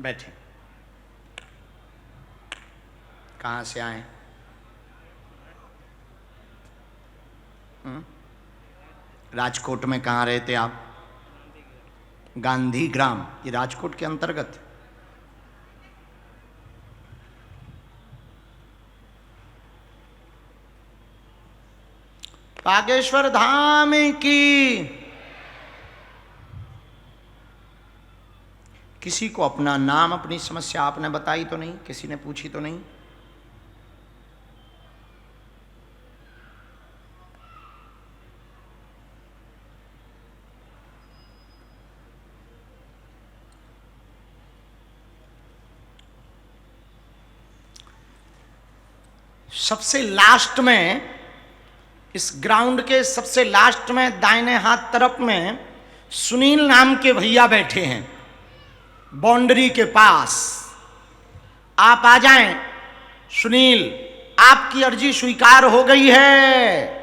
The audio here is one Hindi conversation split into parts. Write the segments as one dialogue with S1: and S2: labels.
S1: बैठे। कहाँ से आए? राजकोट में कहाँ रहते आप? गांधी ग्राम, ये राजकोट के अंतर्गत। बागेश्वर धाम की। किसी को अपना नाम, अपनी समस्या आपने बताई तो नहीं? किसी ने पूछी तो नहीं? सबसे लास्ट में, इस ग्राउंड के सबसे लास्ट में दाहिने हाथ तरफ में सुनील नाम के भैया बैठे हैं, बाउंड्री के पास। आप आ जाएं। सुनील, आपकी अर्जी स्वीकार हो गई है।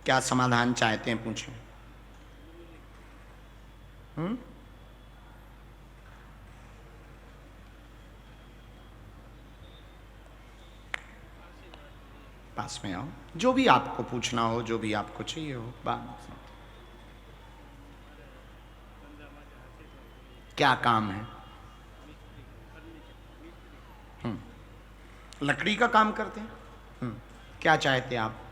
S1: क्या समाधान चाहते हैं, पूछें। पास में आओ, जो भी आपको पूछना हो, जो भी आपको चाहिए हो। बात क्या काम है? लकड़ी का काम करते हैं। क्या चाहते हैं आप?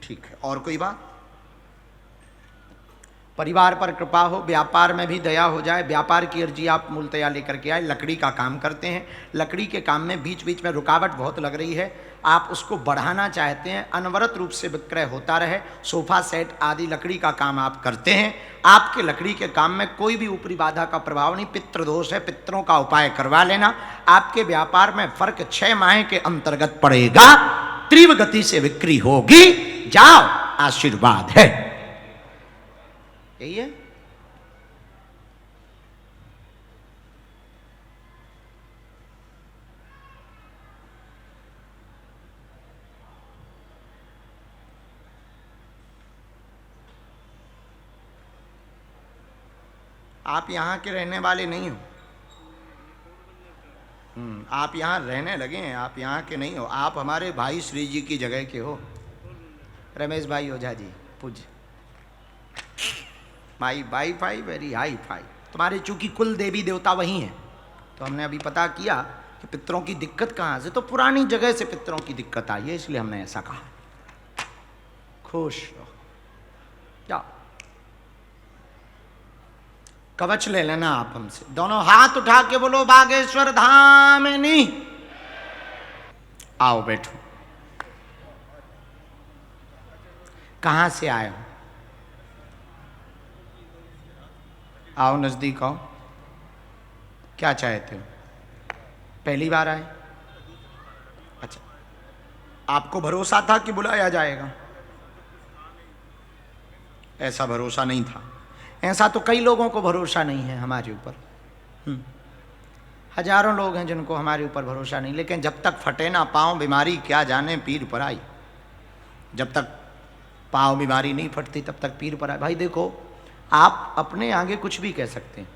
S1: ठीक है, और कोई बात? परिवार पर कृपा हो, व्यापार में भी दया हो जाए। व्यापार की अर्जी आप मूलतया लेकर के आए। लकड़ी का काम करते हैं, लकड़ी के काम में बीच बीच में रुकावट बहुत लग रही है, आप उसको बढ़ाना चाहते हैं, अनवरत रूप से विक्रय होता रहे। सोफा सेट आदि लकड़ी का काम आप करते हैं। आपके लकड़ी के काम में कोई भी ऊपरी बाधा का प्रभाव नहीं, पितृदोष है, पितरों का उपाय करवा लेना। आपके व्यापार में फर्क 6 माह के अंतर्गत पड़ेगा, तीव्र गति से बिक्री होगी। जाओ, आशीर्वाद है। यही है। आप यहाँ के रहने वाले नहीं हो। आप यहाँ रहने लगे हैं, आप यहाँ के नहीं हो। आप हमारे भाई श्री जी की जगह के हो, रमेश भाई ओझा जी, पूज्य। My Wi-Fi very hi-fi. तुम्हारे चूंकि कुल देवी देवता वही हैं, तो हमने अभी पता किया कि पितरों की दिक्कत कहाँ से, तो पुरानी जगह से पितरों की दिक्कत आई है, इसलिए हमने ऐसा कहा। खुश रहो। जाओ, कवच ले लेना आप हमसे। दोनों हाथ उठा के बोलो बागेश्वर धामनी। आओ बैठो। कहाँ से आए हो? आओ नजदीक आओ। क्या चाहते हो? पहली बार आए? अच्छा, आपको भरोसा था कि बुलाया जाएगा? ऐसा भरोसा नहीं था। ऐसा तो कई लोगों को भरोसा नहीं है हमारे ऊपर। हजारों लोग हैं जिनको हमारे ऊपर भरोसा नहीं, लेकिन जब तक फटे ना पाँव बीमारी क्या जाने पीर पर आई। जब तक पाँव बीमारी नहीं फटती तब तक पीर पर आई। भाई देखो, आप अपने आगे कुछ भी कह सकते हैं,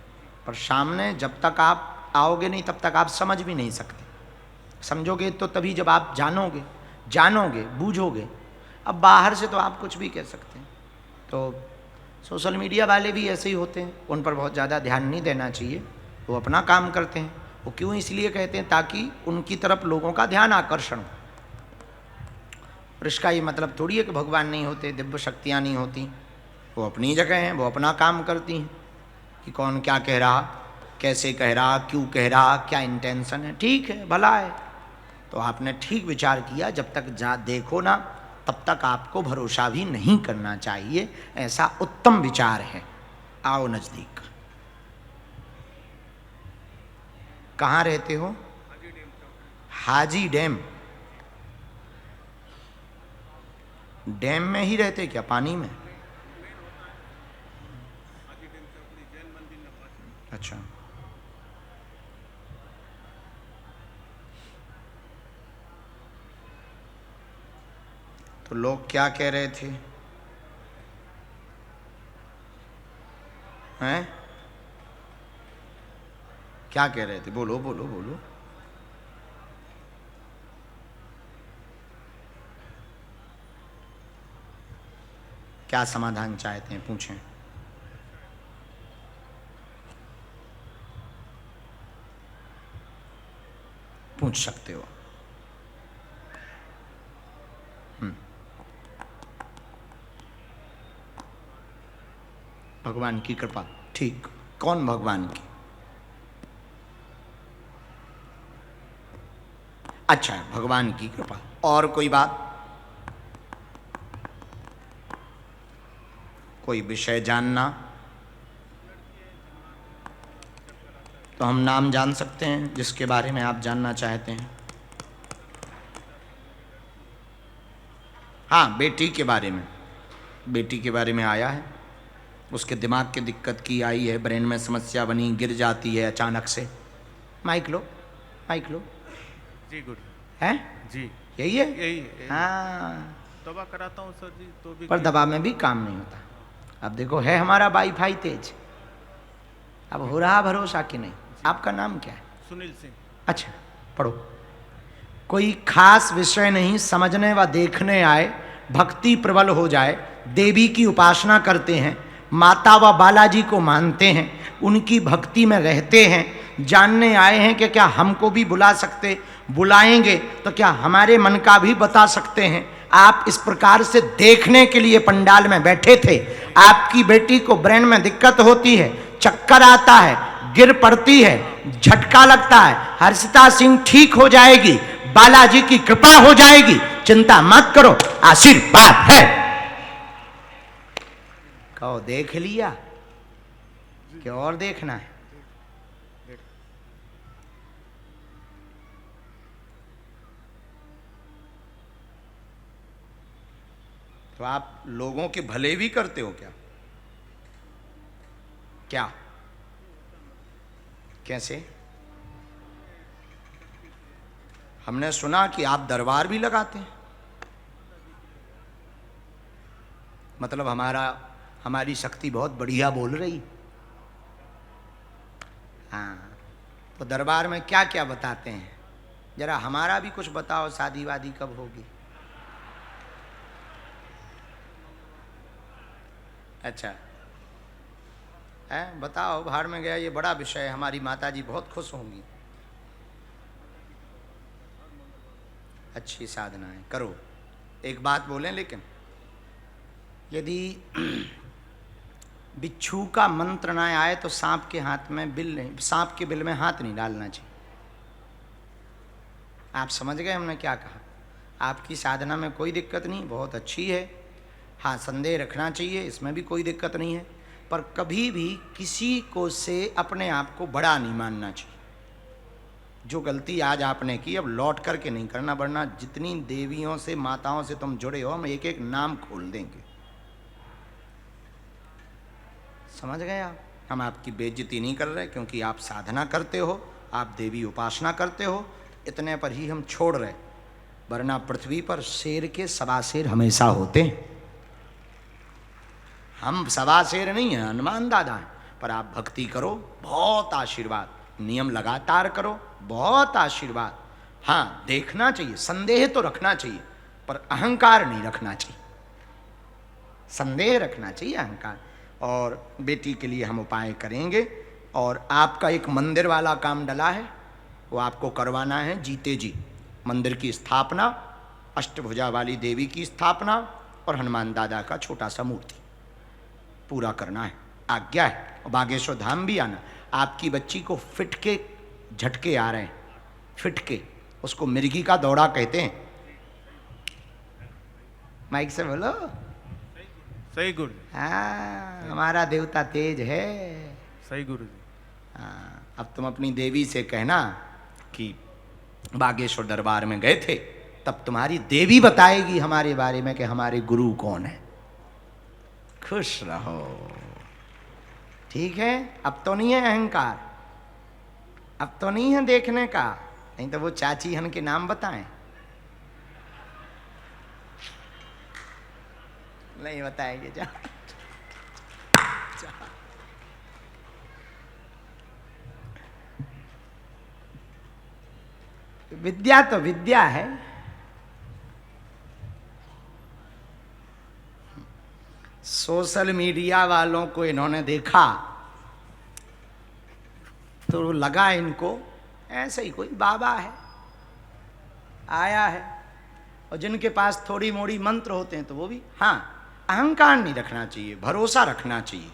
S1: पर सामने जब तक आप आओगे नहीं तब तक आप समझ भी नहीं सकते। समझोगे तो तभी जब आप जानोगे बूझोगे। अब बाहर से तो आप कुछ भी कह सकते हैं। तो सोशल मीडिया वाले भी ऐसे ही होते हैं, उन पर बहुत ज़्यादा ध्यान नहीं देना चाहिए। वो अपना काम करते हैं। वो क्यों इसलिए कहते हैं ताकि उनकी तरफ लोगों का ध्यान आकर्षण हो। और इसका ये मतलब थोड़ी है कि भगवान नहीं होते, दिव्य शक्तियाँ नहीं होती। वो अपनी जगह हैं, वो अपना काम करती हैं कि कौन क्या कह रहा, कैसे कह रहा, क्यों कह रहा, क्या इंटेंशन है। ठीक है, भला है। तो आपने ठीक विचार किया। जब तक जा देखो ना तब तक आपको भरोसा भी नहीं करना चाहिए, ऐसा उत्तम विचार है। आओ नजदीक। कहाँ रहते हो? हाजी डैम। डैम में ही रहते क्या, पानी में? अच्छा, तो लोग क्या कह रहे थे? हैं? क्या कह रहे थे? बोलो बोलो बोलो। क्या समाधान चाहते हैं, पूछें। पूछ सकते हो। भगवान की कृपा। ठीक, कौन भगवान की? अच्छा, भगवान की कृपा। और कोई बात? कोई विषय जानना? तो हम नाम जान सकते हैं जिसके बारे में आप जानना चाहते हैं? हाँ, बेटी के बारे में। बेटी के बारे में आया है, उसके दिमाग की दिक्कत की आई है, ब्रेन में समस्या बनी, गिर जाती है अचानक से। माइक लो, माइक लो।
S2: जी गुरु।
S1: हैं?
S2: जी
S1: यही है?
S2: यही।
S1: हाँ,
S2: दवा कराता हूँ सर जी, तो भी
S1: पर दवा में भी काम नहीं होता। अब देखो, है हमारा वाईफाई तेज, अब हो रहा भरोसा कि नहीं? आपका नाम क्या है?
S2: सुनील सिंह।
S1: अच्छा, पढ़ो। कोई खास विषय नहीं, समझने व देखने आए, भक्ति प्रबल हो जाए, देवी की उपासना करते हैं, माता व बालाजी को मानते हैं, उनकी भक्ति में रहते हैं, जानने आए हैं कि क्या हमको भी बुला सकते, बुलाएंगे तो क्या हमारे मन का भी बता सकते हैं। आप इस प्रकार से देखने के लिए पंडाल में बैठे थे। आपकी बेटी को ब्रेन में दिक्कत होती है, चक्कर आता है, गिर पड़ती है, झटका लगता है। हर्षिता सिंह ठीक हो जाएगी, बालाजी की कृपा हो जाएगी, चिंता मत करो, आशीर्वाद है। कहो देख लिया कि और देखना है? तो आप लोगों के भले भी करते हो क्या? क्या? कैसे? हमने सुना कि आप दरबार भी लगाते हैं। मतलब हमारी शक्ति बहुत बढ़िया बोल रही। हाँ, तो दरबार में क्या क्या बताते हैं? जरा हमारा भी कुछ बताओ, शादी वादी कब होगी? अच्छा है, बताओ। भाड़ में गया, ये बड़ा विषय है, हमारी माताजी बहुत खुश होंगी। अच्छी साधना है, करो। एक बात बोलें, लेकिन यदि बिच्छू का मंत्र ना आए तो सांप के हाथ में बिल नहीं, सांप के बिल में हाथ नहीं डालना चाहिए। आप समझ गए हमने क्या कहा? आपकी साधना में कोई दिक्कत नहीं, बहुत अच्छी है। हाँ, संदेह रखना चाहिए, इसमें भी कोई दिक्कत नहीं है, पर कभी भी किसी को से अपने आप को बड़ा नहीं मानना चाहिए। जो गलती आज आपने की, अब लौट करके नहीं करना, वरना जितनी देवियों से, माताओं से तुम जुड़े हो, हम एक एक नाम खोल देंगे। समझ गए आप? हम आपकी बेइज्जती नहीं कर रहे, क्योंकि आप साधना करते हो, आप देवी उपासना करते हो, इतने पर ही हम छोड़ रहे, वरना पृथ्वी पर शेर के सवा शेर हमेशा होते हैं। हम सवा शेर नहीं हैं, हनुमान दादा हैं। पर आप भक्ति करो, बहुत आशीर्वाद, नियम लगातार करो, बहुत आशीर्वाद। हाँ, देखना चाहिए, संदेह तो रखना चाहिए, पर अहंकार नहीं रखना चाहिए। संदेह रखना चाहिए, अहंकार। और बेटी के लिए हम उपाय करेंगे, और आपका एक मंदिर वाला काम डला है, वो आपको करवाना है। जीते जी मंदिर की स्थापना, अष्टभुजा वाली देवी की स्थापना, और हनुमान दादा का छोटा सा मूर्ति पूरा करना है, आज्ञा है। और बागेश्वर धाम भी आना। आपकी बच्ची को फिट के झटके आ रहे हैं, फिट के, उसको मिर्गी का दौड़ा कहते हैं। माइक से बोलो।
S2: सही गुरु।
S1: हाँ, हमारा देवता तेज है।
S2: सही गुरु जी।
S1: हाँ, अब तुम अपनी देवी से कहना कि बागेश्वर दरबार में गए थे, तब तुम्हारी देवी बताएगी हमारे बारे में कि हमारे गुरु कौन है। खुश रहो, ठीक है? अब तो नहीं है अहंकार, अब तो नहीं है देखने का, नहीं तो वो चाची हन के नाम बताएं। नहीं बताएंगे, जा विद्या तो विद्या है। सोशल मीडिया वालों को इन्होंने देखा तो लगा इनको ऐसे ही कोई बाबा है आया है, और जिनके पास थोड़ी मोड़ी मंत्र होते हैं तो वो भी, हाँ, अहंकार नहीं रखना चाहिए, भरोसा रखना चाहिए।